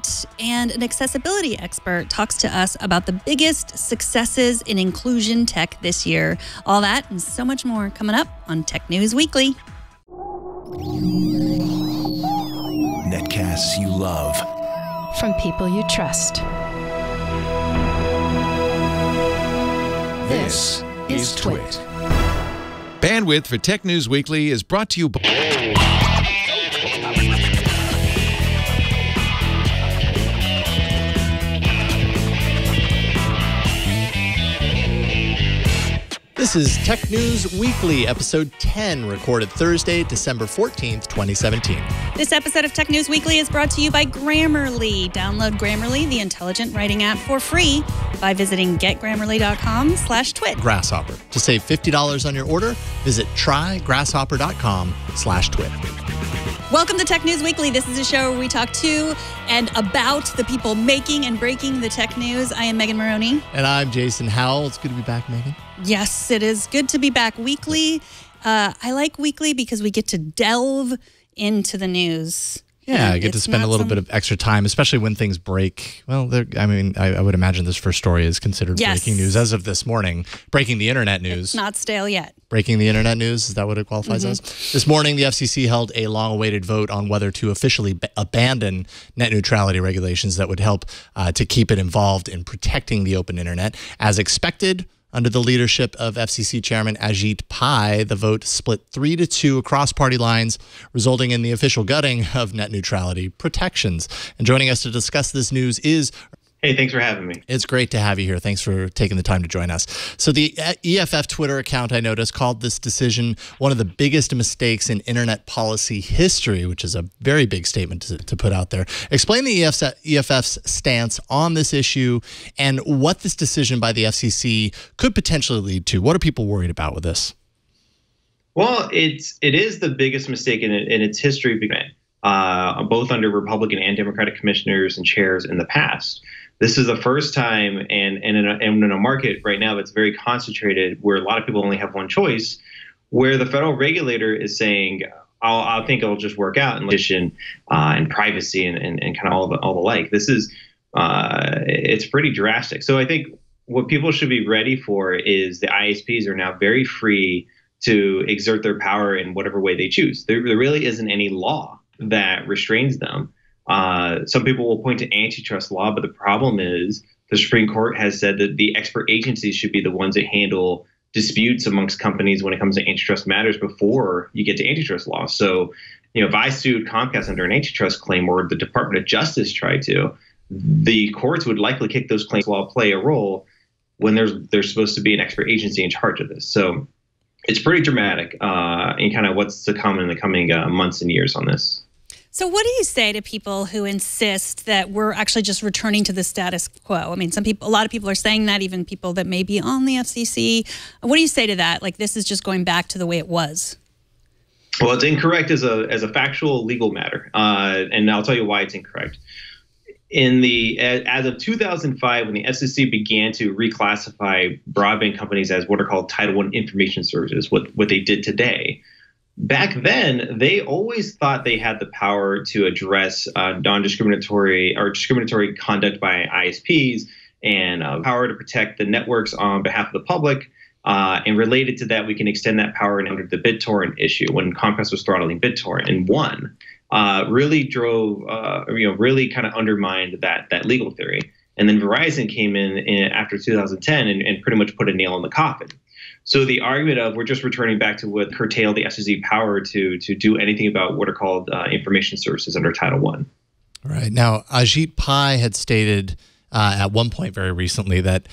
that. And an accessibility expert talks to us about the biggest successes in inclusion tech this year. All that and so much more coming up on Tech News Weekly. Netcasts you love. From people you trust. This is Twit. Bandwidth for Tech News Weekly is brought to you by... This is Tech News Weekly, episode 10, recorded Thursday, December 14th, 2017. This episode of Tech News Weekly is brought to you by Grammarly. Download Grammarly, the intelligent writing app, for free by visiting getgrammarly.com/twit. Grasshopper. To save $50 on your order, visit trygrasshopper.com/twit. Welcome to Tech News Weekly. This is a show where we talk to and about the people making and breaking the tech news. I am Megan Maroney. And I'm Jason Howell. It's good to be back, Megan. Yes, it is good to be back weekly. I like weekly because we get to delve into the news. Yeah, I get to spend a little bit of extra time, especially when things break. Well, I would imagine this first story is considered breaking news as of this morning. Breaking the internet news. It's not stale yet. Breaking the internet news, is that what it qualifies as? This morning, the FCC held a long-awaited vote on whether to officially abandon net neutrality regulations that would help to keep it involved in protecting the open internet. As expected, under the leadership of FCC Chairman Ajit Pai, the vote split 3-2 across party lines, resulting in the official gutting of net neutrality protections. And joining us to discuss this news is... Hey, thanks for having me. It's great to have you here. Thanks for taking the time to join us. So the EFF Twitter account, I noticed, called this decision one of the biggest mistakes in internet policy history, which is a very big statement to put out there. Explain the EFF's stance on this issue and what this decision by the FCC could potentially lead to. What are people worried about with this? Well, it is the biggest mistake in its history, both under Republican and Democratic commissioners and chairs in the past. This is the first time, and in a market right now that's very concentrated, where a lot of people only have one choice, where the federal regulator is saying, I think it'll just work out in addition and privacy and kind of all the like. This is it's pretty drastic. So I think what people should be ready for is the ISPs are now very free to exert their power in whatever way they choose. There really isn't any law that restrains them. Some people will point to antitrust law, but the problem is the Supreme Court has said that the expert agencies should be the ones that handle disputes amongst companies when it comes to antitrust matters before you get to antitrust law. So, if I sued Comcast under an antitrust claim or the Department of Justice tried to, the courts would likely kick those claims while play a role when there's supposed to be an expert agency in charge of this. So it's pretty dramatic in kind of what's to come in the coming months and years on this. So what do you say to people who insist that we're actually just returning to the status quo? I mean, a lot of people are saying that, even people that may be on the FCC. What do you say to that? Like, this is just going back to the way it was. Well, it's incorrect as a factual legal matter, and I'll tell you why it's incorrect. As of 2005, when the FCC began to reclassify broadband companies as what are called Title I information services, what they did today. Back then, they always thought they had the power to address non-discriminatory or discriminatory conduct by ISPs and power to protect the networks on behalf of the public. And related to that, we can extend that power under the BitTorrent issue when Comcast was throttling BitTorrent and won. Really drove, really kind of undermined that legal theory. And then Verizon came in after 2010 and pretty much put a nail in the coffin. So the argument of we're just returning back to what curtailed the FCC power to do anything about what are called information services under Title I. Right. Now, Ajit Pai had stated at one point very recently that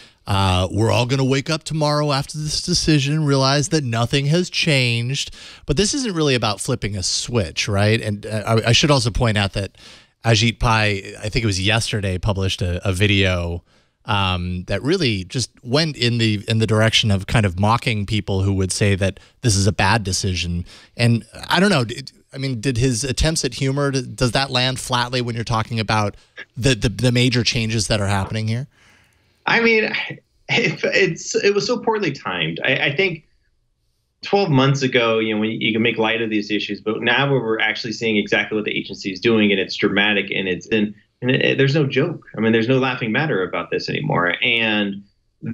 we're all going to wake up tomorrow after this decision, realize that nothing has changed. But this isn't really about flipping a switch, right? And I should also point out that Ajit Pai, I think it was yesterday, published a video that really just went in the direction of kind of mocking people who would say that this is a bad decision. And I don't know. Did his attempts at humor, does that land flatly when you're talking about the major changes that are happening here? I mean, it was so poorly timed. I think 12 months ago, when you can make light of these issues, but now we're actually seeing exactly what the agency is doing, and it's dramatic, and And there's no joke. I mean, there's no laughing matter about this anymore. And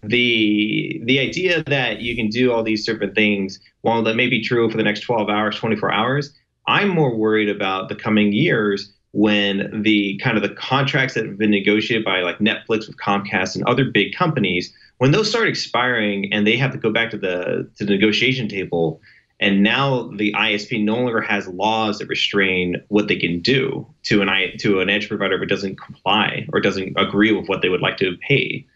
the idea that you can do all these different things, while that may be true for the next 12 hours, 24 hours, I'm more worried about the coming years when the kind of the contracts that have been negotiated by like Netflix with Comcast and other big companies, when those start expiring and they have to go back to the negotiation table, and now the ISP no longer has laws that restrain what they can do to an edge provider if it doesn't comply or doesn't agree with what they would like to pay.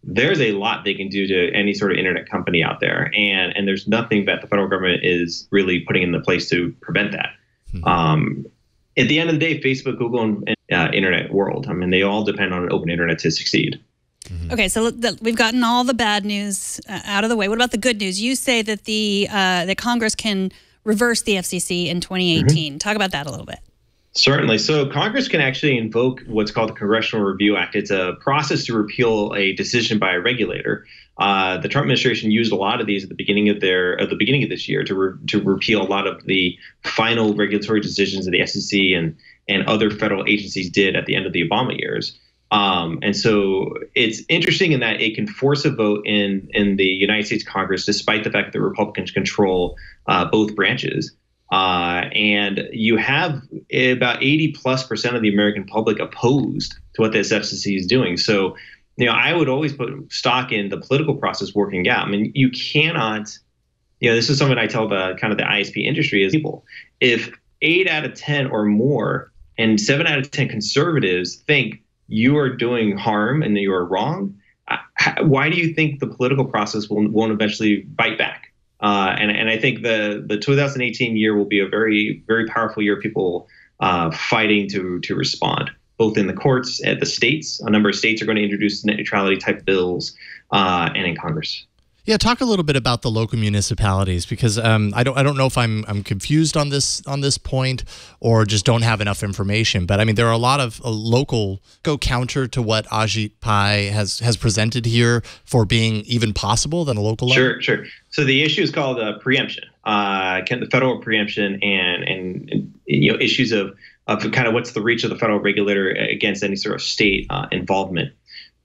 There's a lot they can do to any sort of internet company out there, and there's nothing that the federal government is really putting into place to prevent that. At the end of the day, Facebook, Google, and internet world, I mean, they all depend on an open internet to succeed. Okay, so we've gotten all the bad news out of the way. What about the good news? You say that that Congress can reverse the FCC in 2018. Talk about that a little bit. Certainly. So Congress can actually invoke what's called the Congressional Review Act. It's a process to repeal a decision by a regulator. The Trump administration used a lot of these at the beginning of this year to repeal a lot of the final regulatory decisions that the FCC and other federal agencies did at the end of the Obama years. And so it's interesting in that it can force a vote in the United States Congress, despite the fact that Republicans control both branches. And you have about 80+% of the American public opposed to what this FCC is doing. So, I would always put stock in the political process working out. I mean, you cannot, this is something I tell the kind of the ISP industry is people. If 8 out of 10 or more and 7 out of 10 conservatives think you are doing harm and that you are wrong, why do you think the political process won't eventually bite back? And I think the 2018 year will be a very, very powerful year of people fighting to respond, both in the courts, at the states. A number of states are going to introduce net neutrality type bills, and in Congress. Yeah, talk a little bit about the local municipalities, because I don't know if I'm confused on this point or just don't have enough information. But I mean, there are a lot of local go counter to what Ajit Pai has presented here for being even possible than a local level. Sure. So the issue is called preemption. The federal preemption and issues of kind of what's the reach of the federal regulator against any sort of state involvement.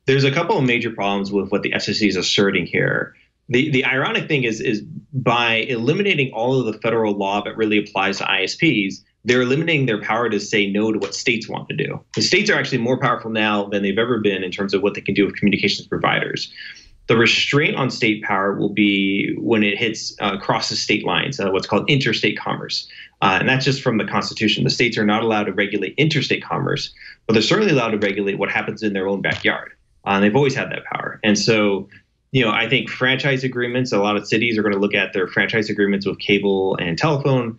There's a couple of major problems with what the FCC is asserting here. The ironic thing is by eliminating all of the federal law that really applies to ISPs, they're eliminating their power to say no to what states want to do. The states are actually more powerful now than they've ever been in terms of what they can do with communications providers. The restraint on state power will be when it hits crosses state lines, what's called interstate commerce. And that's just from the Constitution. The states are not allowed to regulate interstate commerce, but they're certainly allowed to regulate what happens in their own backyard. And they've always had that power. And so, I think franchise agreements, a lot of cities are going to look at their franchise agreements with cable and telephone.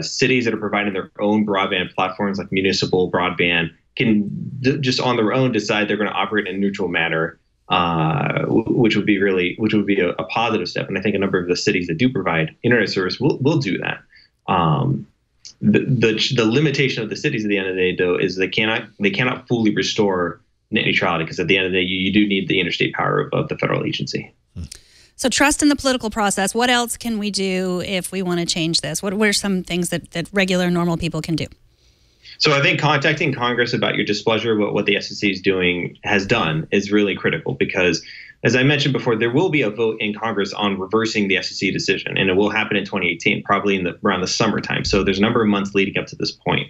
Cities that are providing their own broadband platforms like municipal broadband can just on their own decide they're going to operate in a neutral manner, which would be a positive step. And I think a number of the cities that do provide internet service will do that. The limitation of the cities at the end of the day, though, is they cannot fully restore net neutrality, because at the end of the day, you do need the interstate power of the federal agency. So trust in the political process. What else can we do if we want to change this? What are some things that regular, normal people can do? So I think contacting Congress about your displeasure with what the FCC has done is really critical, because, as I mentioned before, there will be a vote in Congress on reversing the FCC decision, and it will happen in 2018, probably around the summertime. So there's a number of months leading up to this point.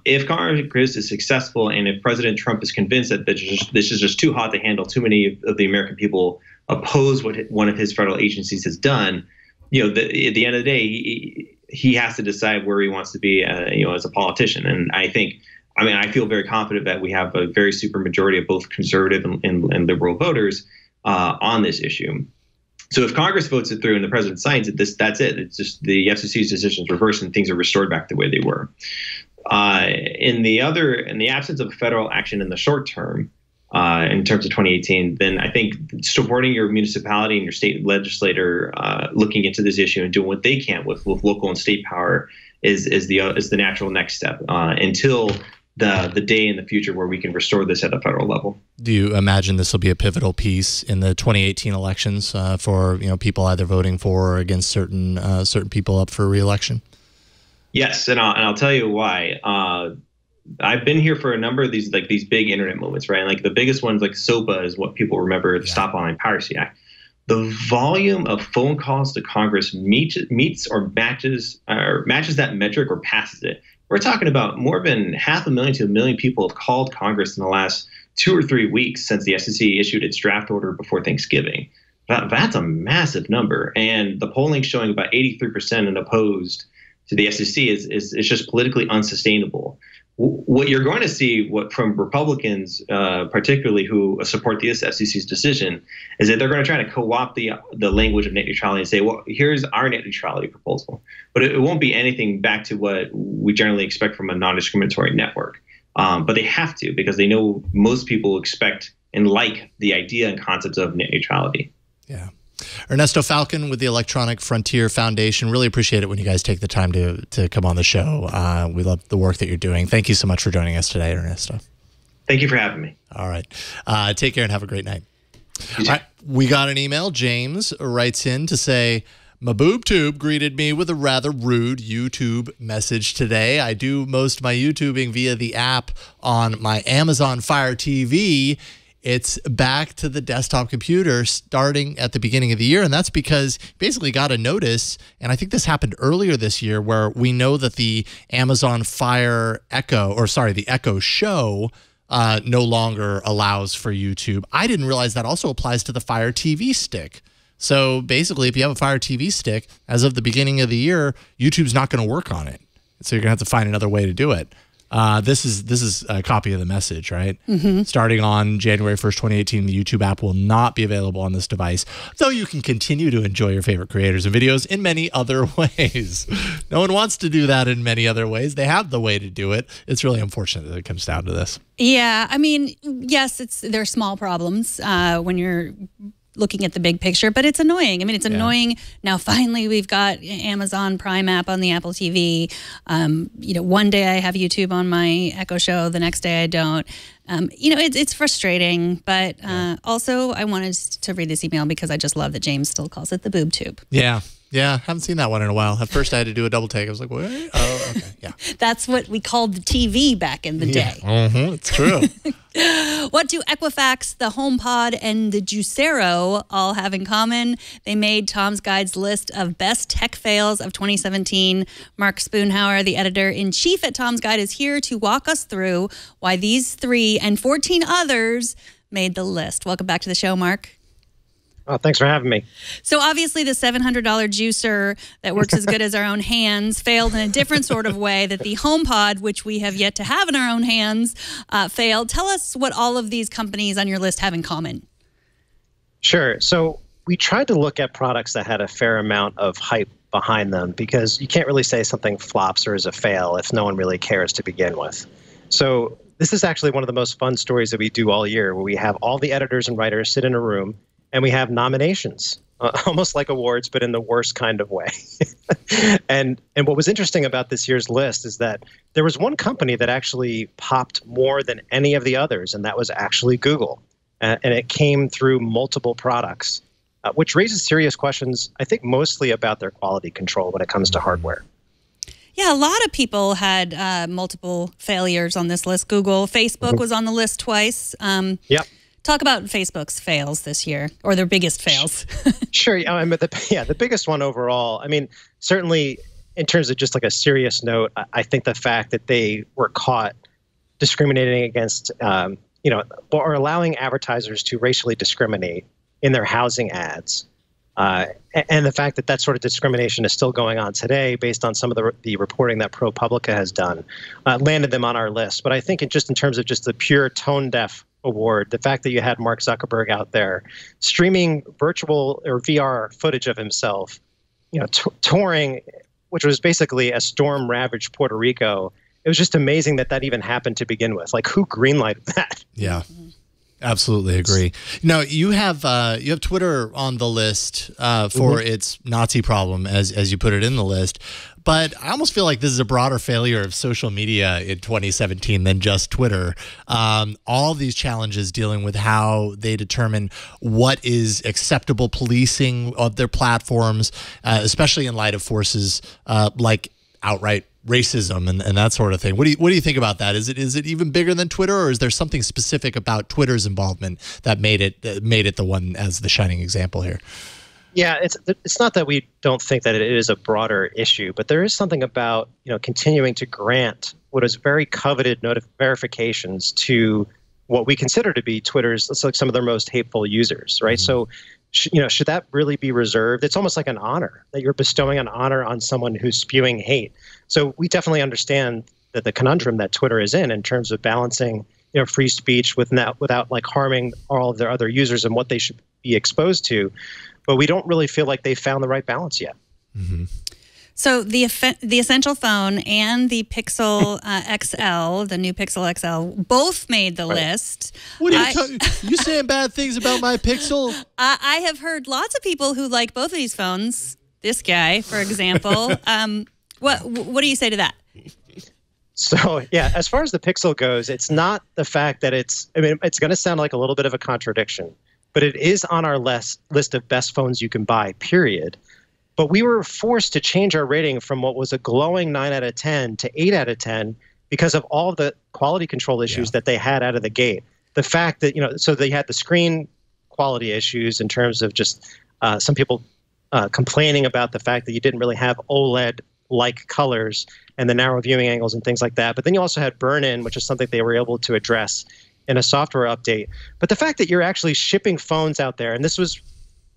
If Congress is successful, and if President Trump is convinced that this is just too hot to handle, too many of the American people oppose what one of his federal agencies has done, at the end of the day, he has to decide where he wants to be, as a politician. And I feel very confident that we have a very super majority of both conservative and liberal voters on this issue. So if Congress votes it through and the president signs it, that's it. It's just the FCC's decision is reversed and things are restored back the way they were. In the absence of federal action in the short term, in terms of 2018, then I think supporting your municipality and your state legislator looking into this issue and doing what they can with local and state power is the natural next step until the day in the future where we can restore this at a federal level. Do you imagine this will be a pivotal piece in the 2018 elections for people either voting for or against certain people up for re-election? Yes, and I'll tell you why. I've been here for a number of these big internet moments, right? Like the biggest ones, like SOPA, is what people remember, the Stop Online Piracy Act. The volume of phone calls to Congress meets or matches that metric or passes it. We're talking about more than 500,000 to 1 million people have called Congress in the last 2 or 3 weeks since the SEC issued its draft order before Thanksgiving. That's a massive number, and the polling showing about 83% and opposed to the SEC is just politically unsustainable. What you're going to see from Republicans, particularly who support the FCC's decision, is that they're going to try to co-opt the language of net neutrality and say, well, here's our net neutrality proposal. But it won't be anything back to what we generally expect from a non-discriminatory network. But they have to, because they know most people expect and like the idea and concepts of net neutrality. Yeah. Ernesto Falcon with the Electronic Frontier Foundation. Really appreciate it when you guys take the time to come on the show. We love the work that you're doing. Thank you so much for joining us today, Ernesto. Thank you for having me. All right. Take care and have a great night. All right. We got an email. James writes in to say, my boob tube greeted me with a rather rude YouTube message today. I do most of my YouTubing via the app on my Amazon Fire TV. It's back to the desktop computer starting at the beginning of the year, and that's because basically got a notice, and I think this happened earlier this year, where we know that the Amazon Fire Echo, the Echo Show, no longer allows for YouTube. I didn't realize that also applies to the Fire TV stick. So basically, if you have a Fire TV stick, as of the beginning of the year, YouTube's not going to work on it. So you're going to have to find another way to do it. This is a copy of the message, right? Mm-hmm. Starting on January 1st, 2018, the YouTube app will not be available on this device, though you can continue to enjoy your favorite creators and videos in many other ways. No one wants to do that in many other ways. They have the way to do it. It's really unfortunate that it comes down to this. Yeah, I mean, yes, they're small problems when you're looking at the big picture, but it's annoying. I mean, it's annoying. Now, finally, we've got Amazon Prime app on the Apple TV. One day I have YouTube on my Echo Show, the next day I don't. It's frustrating, but also I wanted to read this email because I just love that James still calls it the boob tube. Yeah. Yeah, haven't seen that one in a while. At first, I had to do a double take. I was like, what? Oh, okay, yeah. That's what we called the TV back in the day. It's true. What do Equifax, the HomePod, and the Juicero all have in common? They made Tom's Guide's list of best tech fails of 2017. Mark Spoonhauer, the editor-in-chief at Tom's Guide, is here to walk us through why these 3 and 14 others made the list. Welcome back to the show, Mark. Oh, thanks for having me. So obviously the $700 juicer that works as good as our own hands failed in a different sort of way that the HomePod, which we have yet to have in our own hands, failed. Tell us what all of these companies on your list have in common. Sure. So we tried to look at products that had a fair amount of hype behind them, because you can't really say something flops or is a fail if no one really cares to begin with. So this is actually one of the most fun stories that we do all year, where we have all the editors and writers sit in a room and we have nominations, almost like awards, but in the worst kind of way. And what was interesting about this year's list is that there was one company that actually popped more than any of the others, and that was actually Google. And it came through multiple products, which raises serious questions, I think, mostly about their quality control when it comes to hardware. Yeah, a lot of people had multiple failures on this list. Google, Facebook was on the list twice. Yep. Talk about Facebook's fails this year, or their biggest fails. Sure. I mean, the biggest one overall, I mean, certainly in terms of just like a serious note, I think the fact that they were caught discriminating against, or allowing advertisers to racially discriminate in their housing ads. And the fact that that sort of discrimination is still going on today based on some of the reporting that ProPublica has done, landed them on our list. But I think in terms of just the pure tone-deaf award, the fact that you had Mark Zuckerberg out there streaming virtual or VR footage of himself, touring, which was basically a storm-ravaged Puerto Rico. It was just amazing that even happened to begin with. Like, who greenlighted that? Yeah. Absolutely agree. Now, you have Twitter on the list for its Nazi problem, as you put it in the list. But I almost feel like this is a broader failure of social media in 2017 than just Twitter. All these challenges dealing with how they determine what is acceptable policing of their platforms, especially in light of forces like outright racism and that sort of thing. What do you think about that? Is it even bigger than Twitter, or is there something specific about Twitter's involvement that made it the one as the shining example here? Yeah, it's not that we don't think that it is a broader issue, but there is something about continuing to grant what is very coveted verifications to what we consider to be Twitter's, let's like some of their most hateful users, right? So, should that really be reserved? It's almost like an honor that you're bestowing an honor on someone who's spewing hate. So we definitely understand that the conundrum that Twitter is in terms of balancing, free speech without like harming all of their other users and what they should be exposed to. But we don't really feel like they've found the right balance yet. Mm-hmm. So the Essential phone and the Pixel XL, the new Pixel XL, both made the list. What are you talking? You saying bad things about my Pixel? I have heard lots of people who like both of these phones. This guy, for example. What do you say to that? So, yeah, as far as the Pixel goes, it's not the fact that it's going to sound like a little bit of a contradiction, but it is on our list of best phones you can buy, period. But we were forced to change our rating from what was a glowing 9 out of 10 to 8 out of 10 because of all of the quality control issues that they had out of the gate. The fact that, so they had the screen quality issues in terms of just some people complaining about the fact that you didn't really have OLED-like colors and the narrow viewing angles and things like that. But then you also had burn-in, which is something they were able to address in a software update. But the fact that you're actually shipping phones out there, and this was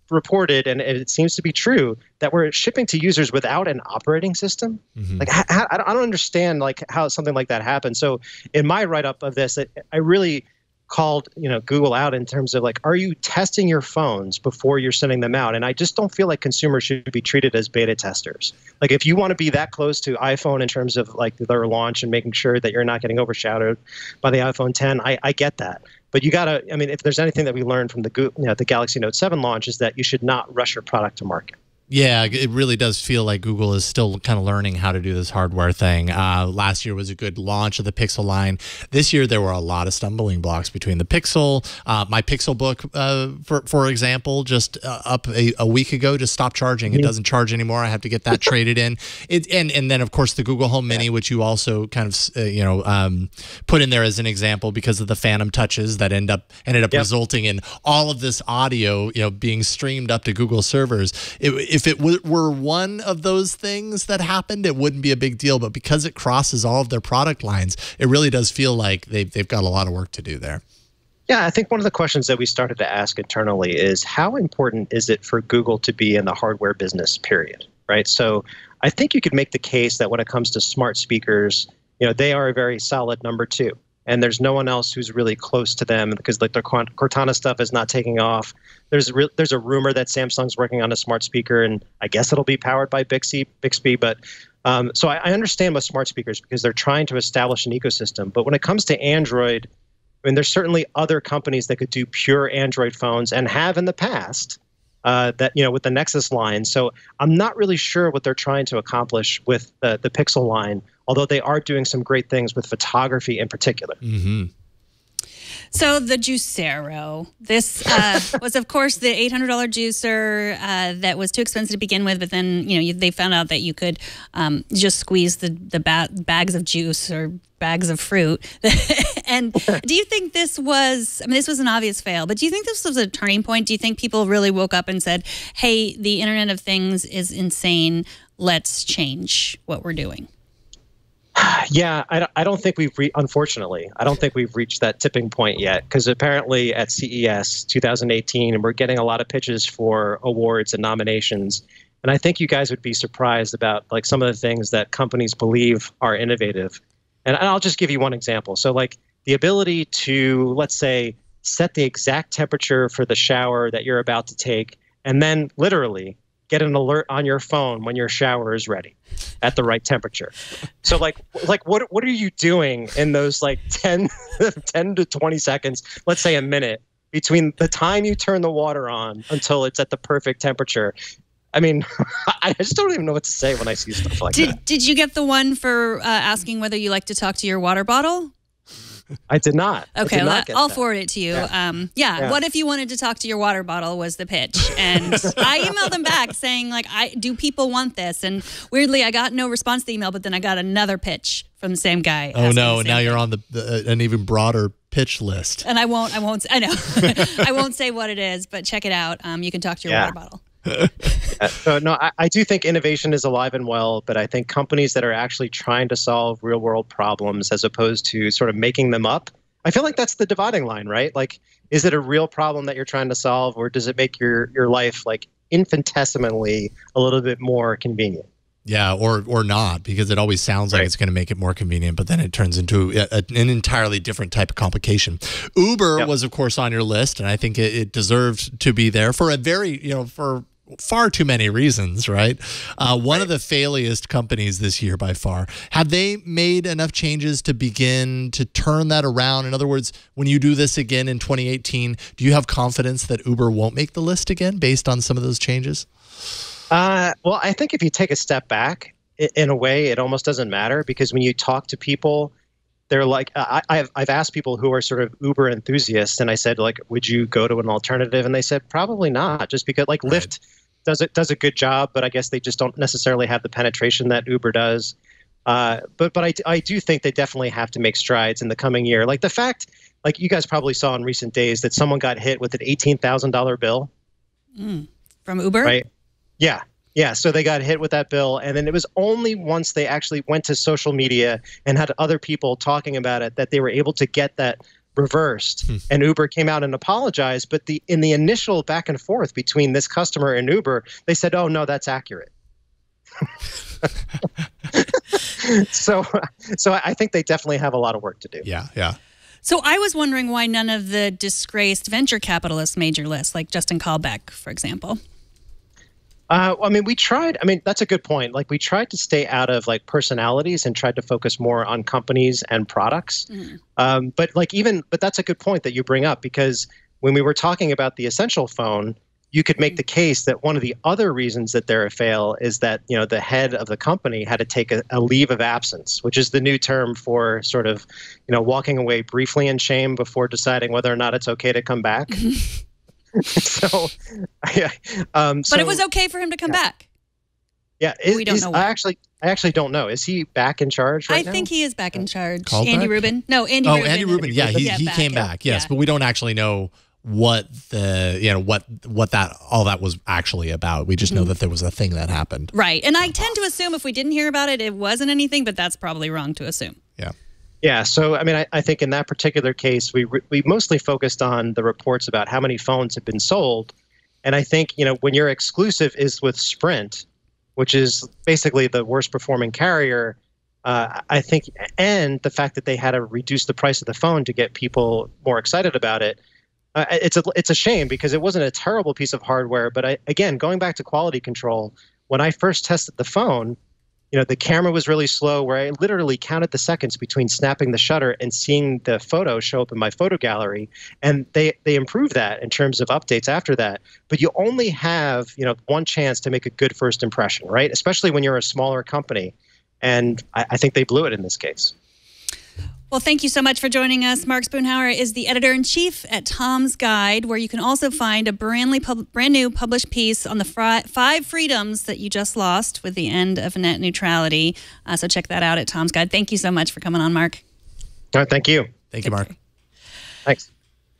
reported, and it seems to be true, that we're shipping to users without an operating system. Mm-hmm. Like, I don't understand like how something like that happened. So in my write-up of this, I really called Google out in terms of like, are you testing your phones before you're sending them out? And I just don't feel like consumers should be treated as beta testers. Like, if you want to be that close to iPhone in terms of like their launch and making sure that you're not getting overshadowed by the iPhone 10, I get that. But you gotta, if there's anything that we learned from the Galaxy Note 7 launch, is that you should not rush your product to market. Yeah, it really does feel like Google is still kind of learning how to do this hardware thing. Last year was a good launch of the Pixel line. This year, there were a lot of stumbling blocks between the Pixel. My Pixel Book, for example, just up a week ago, just stopped charging. It doesn't charge anymore. I have to get that traded in. And then, of course, the Google Home Mini, which you also kind of put in there as an example because of the phantom touches that ended up resulting in all of this audio being streamed up to Google servers. If it were one of those things that happened, it wouldn't be a big deal. But because it crosses all of their product lines, it really does feel like they've got a lot of work to do there. Yeah, I think one of the questions that we started to ask internally is how important is it for Google to be in the hardware business, period, right? So I think you could make the case that when it comes to smart speakers, they are a very solid number 2. And there's no one else who's really close to them because like their Cortana stuff is not taking off. There's a rumor that Samsung's working on a smart speaker, and I guess it'll be powered by Bixby. But so I understand with smart speakers because they're trying to establish an ecosystem. But when it comes to Android, there's certainly other companies that could do pure Android phones and have in the past. With the Nexus line. So I'm not really sure what they're trying to accomplish with the Pixel line, although they are doing some great things with photography in particular. Mm-hmm. So the Juicero, this was, of course, the $800 juicer that was too expensive to begin with, but then they found out that you could just squeeze the bags of juice or bags of fruit. And do you think this was, this was an obvious fail, but do you think this was a turning point? Do you think people really woke up and said, hey, the Internet of Things is insane, let's change what we're doing? Yeah, I don't think unfortunately, I don't think we've reached that tipping point yet, because apparently at CES 2018, we're getting a lot of pitches for awards and nominations. And I think you guys would be surprised about like some of the things that companies believe are innovative. And I'll just give you one example. So like the ability to, let's say, set the exact temperature for the shower that you're about to take, and then literally get an alert on your phone when your shower is ready at the right temperature. So like what are you doing in those like 10 to 20 seconds, let's say a minute, between the time you turn the water on until it's at the perfect temperature? I just don't even know what to say when I see stuff like that. Did you get the one for asking whether you like to talk to your water bottle? I did not. Okay, I'll that. forward it to you. Yeah. What if you wanted to talk to your water bottle was the pitch. And I emailed them back saying, like, do people want this? And weirdly, I got no response to the email, but then I got another pitch from the same guy. Oh, no. Now you're on an even broader pitch list. And I know. I won't say what it is, but check it out. You can talk to your water bottle. So no, I do think innovation is alive and well, but I think companies that are actually trying to solve real world problems as opposed to sort of making them up, I feel like that's the dividing line, right? Like, is it a real problem that you're trying to solve, or does it make your life like infinitesimally a little bit more convenient? Yeah, or not, because it always sounds like it's going to make it more convenient, but then it turns into an entirely different type of complication. Uber was, of course, on your list, and I think it deserved to be there for for far too many reasons, right? One of the failiest companies this year by far. Have they made enough changes to begin to turn that around? In other words, when you do this again in 2018, do you have confidence that Uber won't make the list again based on some of those changes? Well, I think if you take a step back, in a way, it almost doesn't matter, because when you talk to people, they're like, I've asked people who are sort of Uber enthusiasts, and I said, like, would you go to an alternative? And they said, probably not, just because like Lyft does a good job, but I guess they just don't necessarily have the penetration that Uber does. But I do think they definitely have to make strides in the coming year. Like the fact, like you guys probably saw in recent days, that someone got hit with an $18,000 bill. From Uber? Right. Yeah. Yeah. So they got hit with that bill. And then it was only once they actually went to social media and had other people talking about it that they were able to get that reversed. And Uber came out and apologized. But in the initial back and forth between this customer and Uber, they said, oh, no, that's accurate. So I think they definitely have a lot of work to do. Yeah. Yeah. So I was wondering why none of the disgraced venture capitalists made your list, like Justin Kalbeck, for example. I mean, we tried. I mean, that's a good point. Like, we tried to stay out of like personalities and tried to focus more on companies and products. But that's a good point that you bring up, because when we were talking about the Essential phone, you could make the case that one of the other reasons that they're a fail is that, you know, the head of the company had to take a leave of absence, which is the new term for sort of, you know, walking away briefly in shame before deciding whether or not it's okay to come back. But it was okay for him to come back. Yeah, we don't know. I actually don't know. Is he back in charge right now? I think he is back in charge. Kalbeck? Andy Rubin? No, Andy Rubin. Oh, Andy Rubin. Yeah, he came back. Yes, but we don't actually know what what all that was actually about. We just know that there was a thing that happened. Right, and I tend to assume if we didn't hear about it, it wasn't anything. But that's probably wrong to assume. Yeah. Yeah, so I mean, I think in that particular case, we mostly focused on the reports about how many phones have been sold, and I think, you know, when your exclusive is with Sprint, which is basically the worst performing carrier, I think, and the fact that they had to reduce the price of the phone to get people more excited about it, it's a shame, because it wasn't a terrible piece of hardware. But again, going back to quality control, when I first tested the phone, you know, the camera was really slow, where I literally counted the seconds between snapping the shutter and seeing the photo show up in my photo gallery. And they improved that in terms of updates after that. But you only have, you know, one chance to make a good first impression, right? Especially when you're a smaller company. And I think they blew it in this case. Well, thank you so much for joining us. Mark Spoonhauer is the editor-in-chief at Tom's Guide, where you can also find a brand new published piece on the 5 freedoms that you just lost with the end of net neutrality. So check that out at Tom's Guide. Thank you so much for coming on, Mark. All right, thank you. Thank you, Mark. Thanks.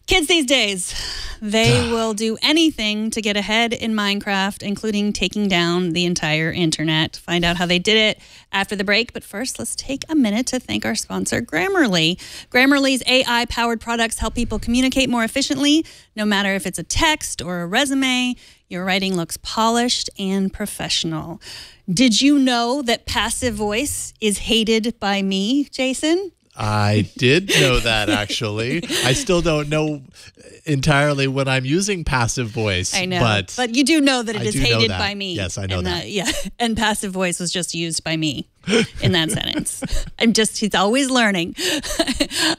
Kids these days, they will do anything to get ahead in Minecraft, including taking down the entire internet. Find out how they did it after the break. But first, let's take a minute to thank our sponsor, Grammarly. Grammarly's AI-powered products help people communicate more efficiently. No matter if it's a text or a resume, your writing looks polished and professional. Did you know that passive voice is hated by me, Jason? I did know that, actually. I still don't know entirely when I'm using passive voice. I know, but you do know that it is hated by me. Yes, I know that. Yeah, and passive voice was just used by me. in that sentence. He's always learning.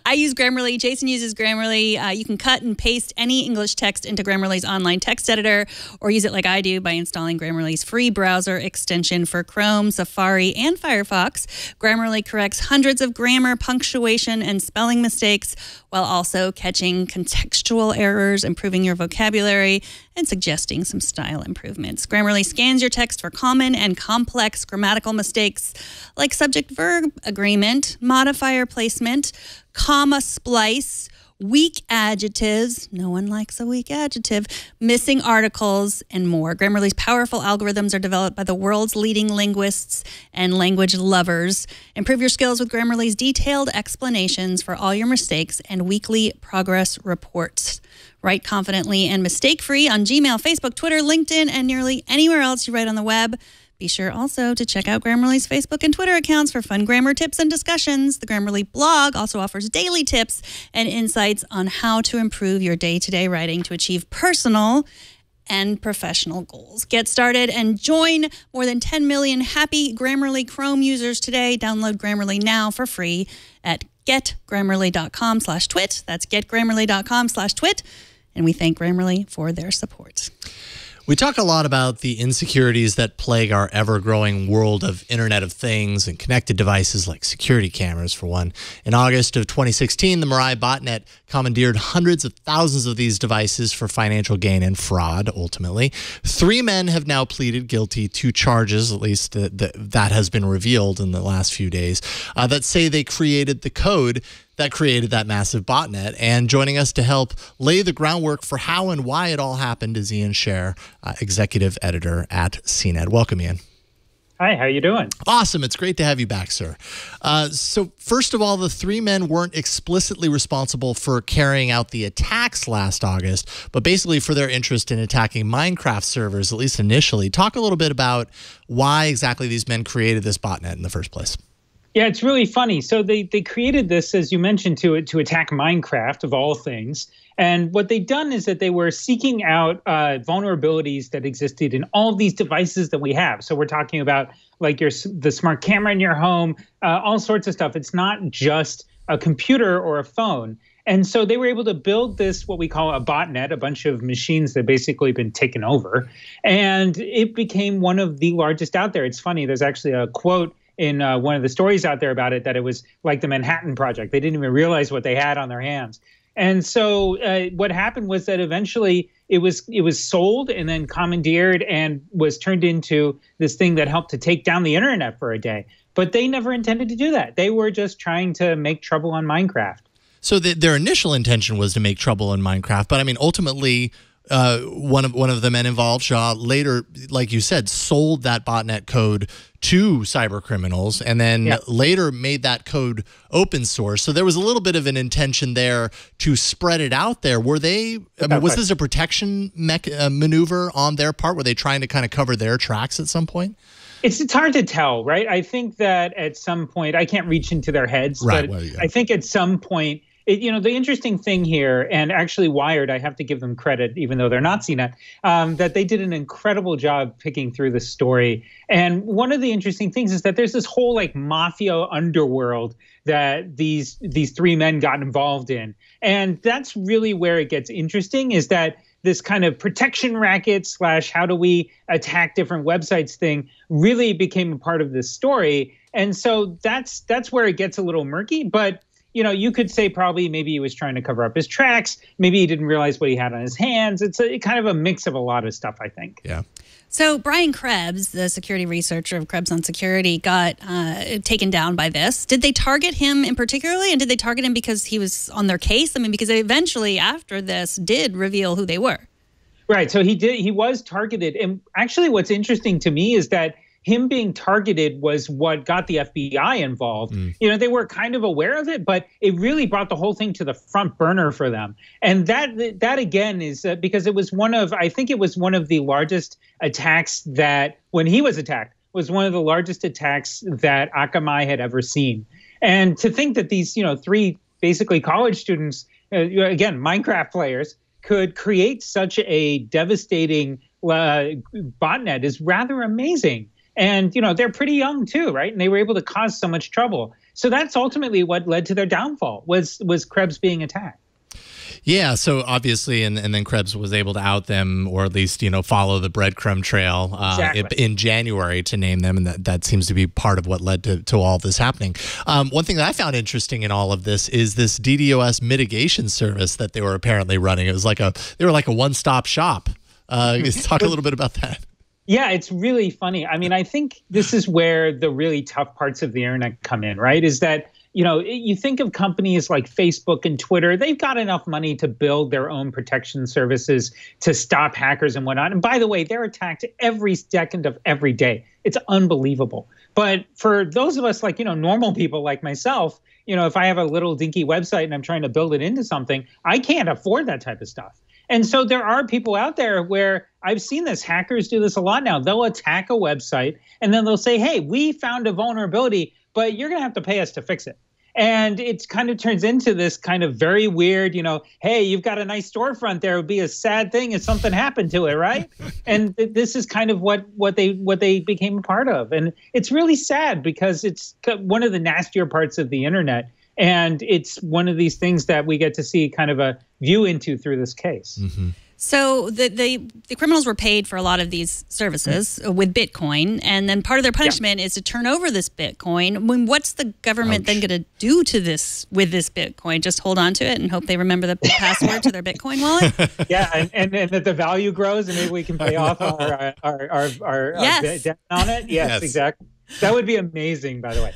I use Grammarly. Jason uses Grammarly. You can cut and paste any English text into Grammarly's online text editor, or use it like I do by installing Grammarly's free browser extension for Chrome, Safari, and Firefox. Grammarly corrects hundreds of grammar, punctuation, and spelling mistakes, while also catching contextual errors, improving your vocabulary, and suggesting some style improvements. Grammarly scans your text for common and complex grammatical mistakes like subject-verb agreement, modifier placement, comma splice, weak adjectives, no one likes a weak adjective, missing articles, and more. Grammarly's powerful algorithms are developed by the world's leading linguists and language lovers. Improve your skills with Grammarly's detailed explanations for all your mistakes and weekly progress reports. Write confidently and mistake-free on Gmail, Facebook, Twitter, LinkedIn, and nearly anywhere else you write on the web. Be sure also to check out Grammarly's Facebook and Twitter accounts for fun grammar tips and discussions. The Grammarly blog also offers daily tips and insights on how to improve your day-to-day writing to achieve personal and professional goals. Get started and join more than 10 million happy Grammarly Chrome users today. Download Grammarly now for free at getgrammarly.com/twit. That's getgrammarly.com/twit. And we thank Grammarly for their support. We talk a lot about the insecurities that plague our ever-growing world of Internet of Things and connected devices like security cameras, for one. In August of 2016, the Mirai botnet commandeered hundreds of thousands of these devices for financial gain and fraud, ultimately. 3 men have now pleaded guilty to charges, at least that has been revealed in the last few days, that say they created the code that created that massive botnet. And joining us to help lay the groundwork for how and why it all happened is Ian Sherr, executive editor at CNET. Welcome, Ian. Hi, how you doing? Awesome. It's great to have you back, sir. So first of all, the 3 men weren't explicitly responsible for carrying out the attacks last August, but basically for their interest in attacking Minecraft servers, at least initially. Talk a little bit about why exactly these men created this botnet in the first place. Yeah, it's really funny. So they created this, as you mentioned, to attack Minecraft, of all things. And what they'd done is that they were seeking out vulnerabilities that existed in all of these devices that we have. So we're talking about like the smart camera in your home, all sorts of stuff. It's not just a computer or a phone. And so they were able to build this, what we call a botnet, a bunch of machines that basically been taken over. And it became one of the largest out there. It's funny, there's actually a quote in one of the stories out there about it, that it was like the Manhattan Project. They didn't even realize what they had on their hands. And so what happened was that eventually it was sold and then commandeered and was turned into this thing that helped to take down the internet for a day. But they never intended to do that. They were just trying to make trouble on Minecraft. So their initial intention was to make trouble in Minecraft, but I mean, ultimately, one of the men involved, Shah, later, like you said, sold that botnet code to cyber criminals, and then later made that code open source. So there was a little bit of an intention there to spread it out there. Were they? I mean, was this a protection maneuver on their part? Were they trying to kind of cover their tracks at some point? It's hard to tell, right? I think that at some point, I can't reach into their heads, but I think at some point, the interesting thing here, and actually Wired, I have to give them credit, even though they're not CNET, that they did an incredible job picking through the story. And one of the interesting things is that there's this whole like mafia underworld that these 3 men got involved in. And that's really where it gets interesting, is that this kind of protection racket / how do we attack different websites thing really became a part of this story. And so that's where it gets a little murky. But you could say probably maybe he was trying to cover up his tracks. Maybe he didn't realize what he had on his hands. It's kind of a mix of a lot of stuff, I think. Yeah. So Brian Krebs, the security researcher of Krebs on Security, got taken down by this. Did they target him in particularly? And did they target him because he was on their case? I mean, because they eventually, after this, did reveal who they were. Right. So he was targeted. And actually what's interesting to me is that him being targeted was what got the FBI involved. They were kind of aware of it, but it really brought the whole thing to the front burner for them. And that again is because it was I think it was one of the largest attacks that, when he was attacked, was one of the largest attacks that Akamai had ever seen. And to think that these, 3 basically college students, again, Minecraft players, could create such a devastating botnet is rather amazing. And, they're pretty young too, right? And they were able to cause so much trouble. So that's ultimately what led to their downfall was Krebs being attacked. Yeah, so obviously, and then Krebs was able to out them, or at least follow the breadcrumb trail in January to name them, and that seems to be part of what led to all this happening. One thing that I found interesting in all of this is this DDoS mitigation service that they were apparently running. It was they were like a one-stop shop. Talk a little bit about that. Yeah, it's really funny. I mean, I think this is where the really tough parts of the internet come in, right? Is that you think of companies like Facebook and Twitter, they've got enough money to build their own protection services to stop hackers and whatnot. And by the way, they're attacked every second of every day. It's unbelievable. But for those of us like, normal people like myself, if I have a little dinky website and I'm trying to build it into something, I can't afford that type of stuff. And so there are people out there where I've seen this. Hackers do this a lot now. They'll attack a website and then they'll say, hey, we found a vulnerability, but you're going to have to pay us to fix it. And it kind of turns into this kind of very weird, hey, you've got a nice storefront there. It would be a sad thing if something happened to it, right? And this is kind of what they became a part of. And it's really sad because it's one of the nastier parts of the internet. And it's one of these things that we get to see kind of a view into through this case. Mm-hmm. So the criminals were paid for a lot of these services with Bitcoin, and then part of their punishment is to turn over this Bitcoin. I mean, what's the government then going to do to this with this Bitcoin? Just hold on to it and hope they remember the password to their Bitcoin wallet? Yeah, and that the value grows, and maybe we can pay off our debt on it. Yes, exactly. That would be amazing, by the way.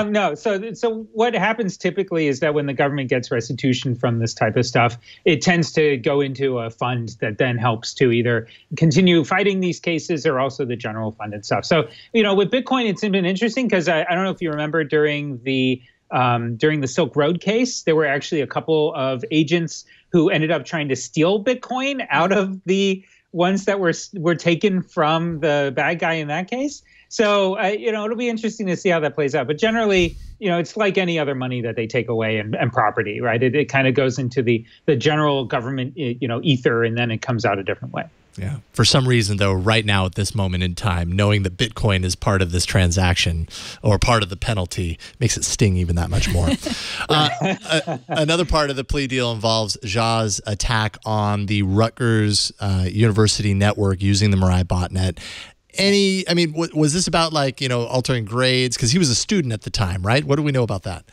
No, so what happens typically is that when the government gets restitution from this type of stuff, it tends to go into a fund that then helps to either continue fighting these cases or also the general fund and stuff. So, with Bitcoin, it's been interesting because I don't know if you remember during the Silk Road case, there were actually a couple of agents who ended up trying to steal Bitcoin out of the ones that were taken from the bad guy in that case. So, it'll be interesting to see how that plays out. But generally, it's like any other money that they take away and property, right? It kind of goes into the general government, ether, and then it comes out a different way. Yeah. For some reason, though, right now at this moment in time, knowing that Bitcoin is part of this transaction or part of the penalty makes it sting even that much more. Another part of the plea deal involves Xia's attack on the Rutgers University network using the Mirai botnet. Was this about altering grades? Because he was a student at the time, right? What do we know about that?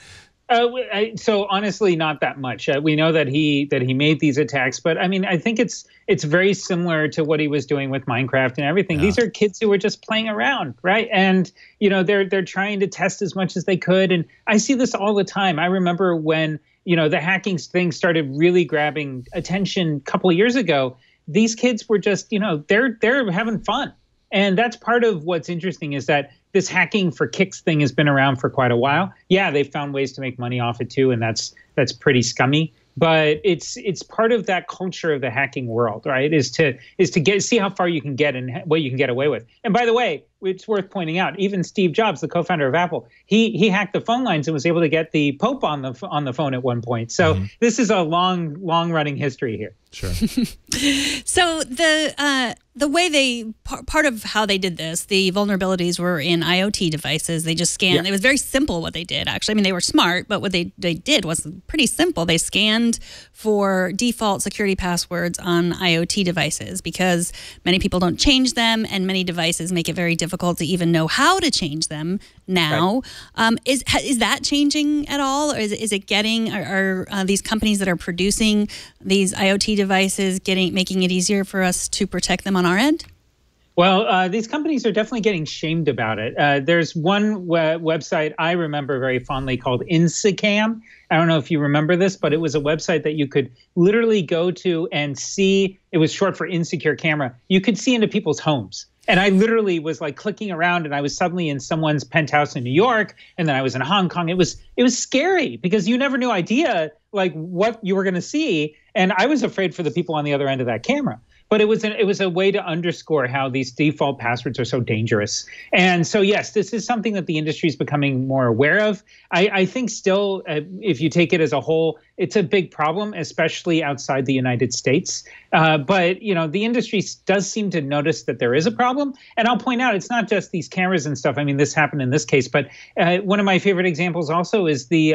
So honestly, not that much. We know that he made these attacks, but I think it's very similar to what he was doing with Minecraft and everything. Yeah. These are kids who were just playing around, right? And they're trying to test as much as they could. And I see this all the time. I remember when the hacking thing started really grabbing attention a couple of years ago. These kids were just they're having fun. And that's part of what's interesting is that this hacking for kicks thing has been around for quite a while. Yeah, they've found ways to make money off it too, and that's pretty scummy. But it's part of that culture of the hacking world, right? Is to see how far you can get and what you can get away with. And by the way, it's worth pointing out, even Steve Jobs, the co-founder of Apple, he hacked the phone lines and was able to get the Pope on the phone at one point. So This is a long running history here. Sure. So the way part of how they did this, the vulnerabilities were in IoT devices. They just scanned. Yeah. It was very simple what they did, actually. I mean, they were smart, but what they did was pretty simple. They scanned for default security passwords on IoT devices because many people don't change them, and many devices make it very difficult to even know how to change them now. Right. Is that changing at all? Or is it getting, are these companies that are producing these IoT devices making it easier for us to protect them on our end? Well, these companies are definitely getting shamed about it. There's one website I remember very fondly called Insecam. I don't know if you remember this, but it was a website that you could literally go to and see. It was short for Insecure Camera. You could see into people's homes. And I literally was like clicking around, and I was suddenly in someone's penthouse in New York, and then I was in Hong Kong. It was scary because you never knew idea like what you were going to see, and I was afraid for the people on the other end of that camera. but it was a way to underscore how these default passwords are so dangerous. And so, yes, this is something that the industry is becoming more aware of. I think still, if you take it as a whole, it's a big problem, especially outside the United States. But, the industry does seem to notice that there is a problem. And I'll point out, it's not just these cameras and stuff. I mean, this happened in this case, but one of my favorite examples also is the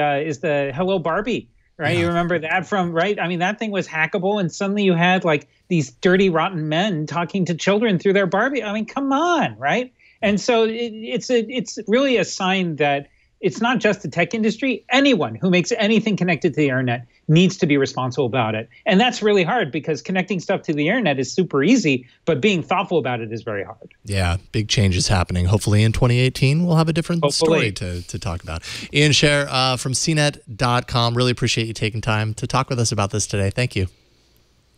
Hello Barbie. Right. Yeah. You remember that right? I mean, that thing was hackable, and suddenly you had like these dirty, rotten men talking to children through their Barbie. I mean, come on. Right. And so it's really a sign that it's not just the tech industry. Anyone who makes anything connected to the internet needs to be responsible about it. And that's really hard because connecting stuff to the internet is super easy, but being thoughtful about it is very hard. Yeah, big changes happening. Hopefully in 2018, we'll have a different story to talk about. Ian Sher from CNET.com. Really appreciate you taking time to talk with us about this today. Thank you.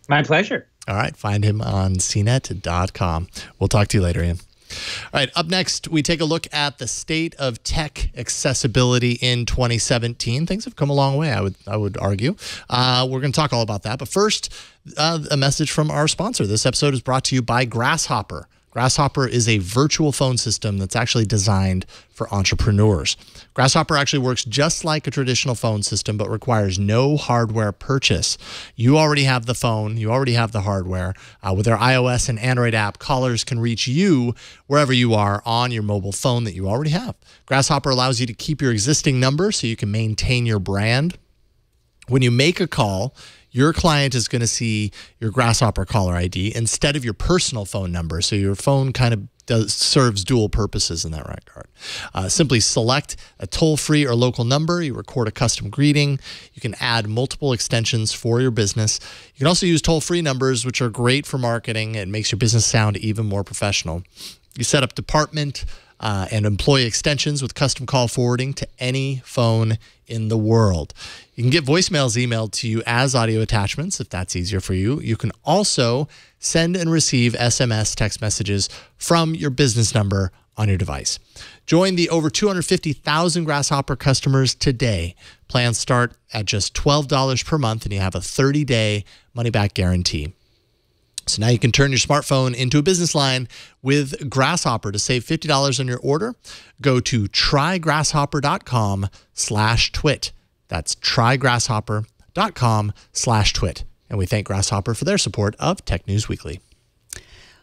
My pleasure. All right, find him on CNET.com. We'll talk to you later, Ian. All right, up next, we take a look at the state of tech accessibility in 2017. Things have come a long way, I would argue. We're going to talk all about that. But first, a message from our sponsor. This episode is brought to you by Grasshopper. Grasshopper is a virtual phone system that's actually designed for entrepreneurs. Grasshopper actually works just like a traditional phone system, but requires no hardware purchase. You already have the phone. You already have the hardware. With their iOS and Android app, callers can reach you wherever you are on your mobile phone that you already have. Grasshopper allows you to keep your existing number so you can maintain your brand. When you make a call, your client is going to see your Grasshopper caller ID instead of your personal phone number. So your phone kind of serves dual purposes in that regard. Simply select a toll-free or local number. You record a custom greeting. You can add multiple extensions for your business. You can also use toll-free numbers, which are great for marketing. It makes your business sound even more professional. You set up department and employee extensions with custom call forwarding to any phone in the world. You can get voicemails emailed to you as audio attachments if that's easier for you. You can also send and receive SMS text messages from your business number on your device. Join the over 250,000 Grasshopper customers today. Plans start at just $12 per month, and you have a 30-day money-back guarantee. So now you can turn your smartphone into a business line with Grasshopper. To save $50 on your order, go to trygrasshopper.com/twit. That's trygrasshopper.com/twit. And we thank Grasshopper for their support of Tech News Weekly.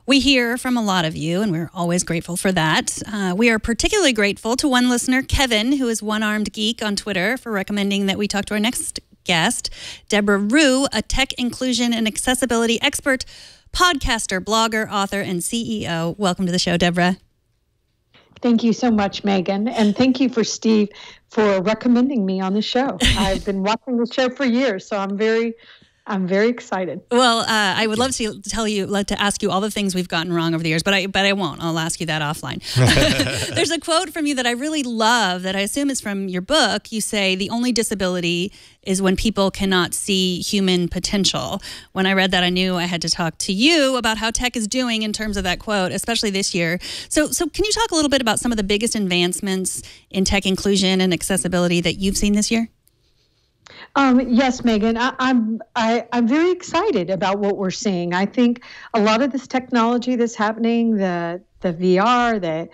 We hear from a lot of you, and we're always grateful for that. We are particularly grateful to one listener, Kevin, who is One Armed Geek on Twitter, for recommending that we talk to our next guest, Deborah Rue, a tech inclusion and accessibility expert, podcaster, blogger, author, and CEO. Welcome to the show, Deborah. Thank you so much, Megan. And thank you for Steve for recommending me on the show. I've been watching the show for years, so I'm very excited. Well, I would love to ask you all the things we've gotten wrong over the years, but I won't. I'll ask you that offline. There's a quote from you that I really love that I assume is from your book. You say, the only disability is when people cannot see human potential. When I read that, I knew I had to talk to you about how tech is doing in terms of that quote, especially this year. So can you talk a little bit about some of the biggest advancements in tech inclusion and accessibility that you've seen this year? Yes, Megan, I'm very excited about what we're seeing. I think a lot of this technology that's happening, the VR, the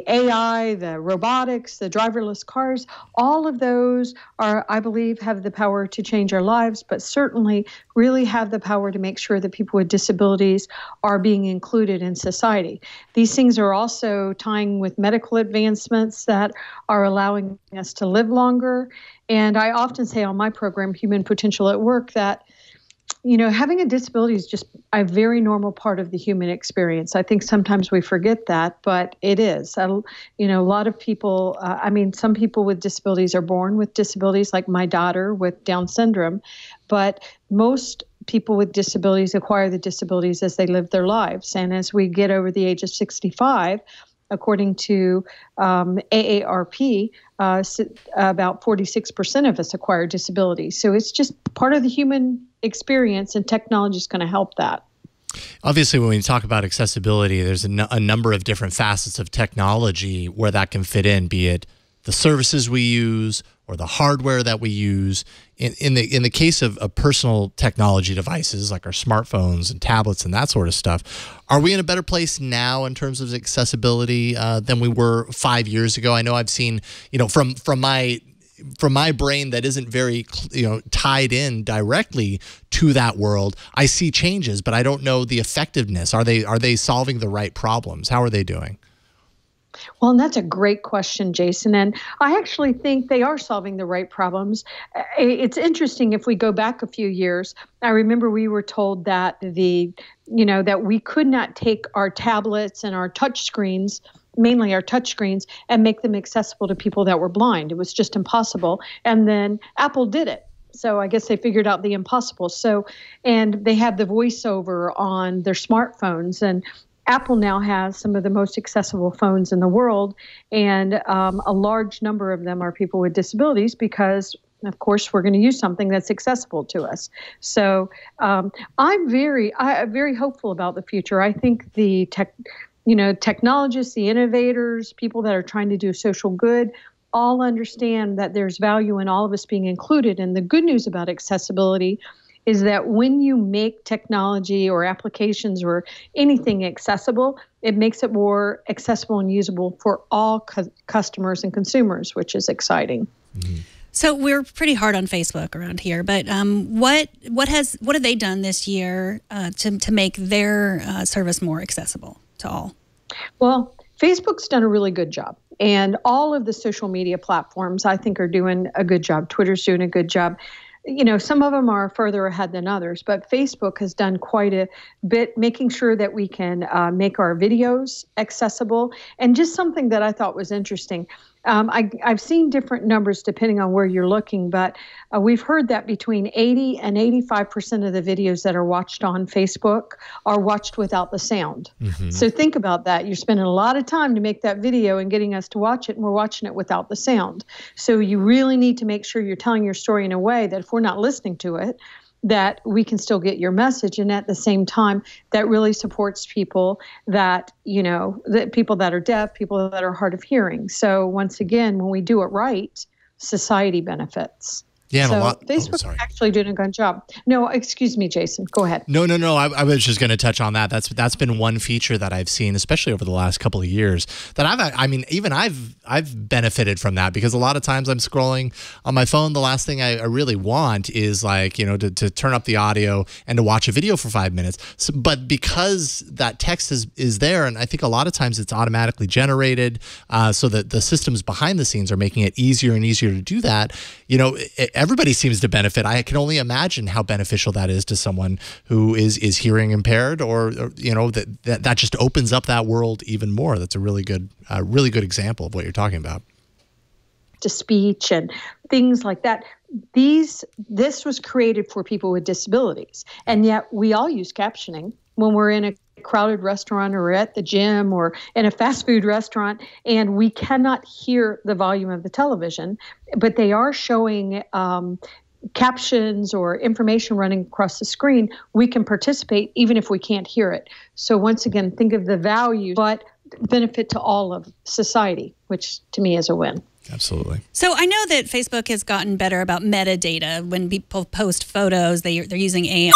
AI, the robotics, the driverless cars, all of those are, I believe, have the power to change our lives, but certainly really have the power to make sure that people with disabilities are being included in society. These things are also tying with medical advancements that are allowing us to live longer. And I often say on my program, Human Potential at Work, that having a disability is just a very normal part of the human experience. I think sometimes we forget that, but it is. A lot of people, some people with disabilities are born with disabilities, like my daughter with Down syndrome, but most people with disabilities acquire the disabilities as they live their lives. And as we get over the age of 65, according to AARP, about 46% of us acquire disabilities. So it's just part of the human experience, and technology is going to help that. Obviously, when we talk about accessibility, there's a number of different facets of technology where that can fit in, be it the services we use or the hardware that we use. In the case of personal technology devices like our smartphones and tablets and that sort of stuff, are we in a better place now in terms of accessibility than we were 5 years ago? I know I've seen, from my brain that isn't very, tied in directly to that world, I see changes, but I don't know the effectiveness. Are they solving the right problems? How are they doing? Well, and that's a great question, Jason. And I actually think they are solving the right problems. It's interesting if we go back a few years. I remember we were told that that we could not take our tablets and our touch screens, mainly our touch screens, and make them accessible to people that were blind. It was just impossible. And then Apple did it. So I guess they figured out the impossible. And they have the voiceover on their smartphones, and Apple now has some of the most accessible phones in the world, and a large number of them are people with disabilities because, of course, we're going to use something that's accessible to us. So I'm very hopeful about the future. I think the technologists, the innovators, people that are trying to do social good, all understand that there's value in all of us being included. And the good news about accessibility is that when you make technology or applications or anything accessible, it makes it more accessible and usable for all customers and consumers, which is exciting. Mm-hmm. So we're pretty hard on Facebook around here, but what have they done this year to make their service more accessible to all? Well, Facebook's done a really good job. And all of the social media platforms, I think, are doing a good job. Twitter's doing a good job. Some of them are further ahead than others, but Facebook has done quite a bit, making sure that we can make our videos accessible. And just something that I thought was interesting. I've seen different numbers depending on where you're looking, but we've heard that between 80 and 85% of the videos that are watched on Facebook are watched without the sound. Mm-hmm. So think about that. You're spending a lot of time to make that video and getting us to watch it, and we're watching it without the sound. So you really need to make sure you're telling your story in a way that if we're not listening to it, that we can still get your message, and at the same time that really supports people that people that are deaf, people that are hard of hearing. So once again, when we do it right, society benefits. Yeah, and so Facebook's actually doing a good job. No, excuse me, Jason. Go ahead. No. I was just going to touch on that. That's been one feature that I've seen, especially over the last couple of years, that I've benefited from that, because a lot of times I'm scrolling on my phone. The last thing I really want is to turn up the audio and to watch a video for 5 minutes. So, but because that text is there, and I think a lot of times it's automatically generated, so that the systems behind the scenes are making it easier and easier to do that. Everybody seems to benefit. I can only imagine how beneficial that is to someone who is hearing impaired, or that just opens up that world even more. That's a really good example of what you're talking about. To speech and things like that. This was created for people with disabilities, and yet we all use captioning when we're in a crowded restaurant or at the gym or in a fast food restaurant, and we cannot hear the volume of the television, but they are showing captions or information running across the screen. We can participate even if we can't hear it. So once again, think of the value, but benefit to all of society, which to me is a win. Absolutely. So I know that Facebook has gotten better about metadata. When people post photos, they're using AI.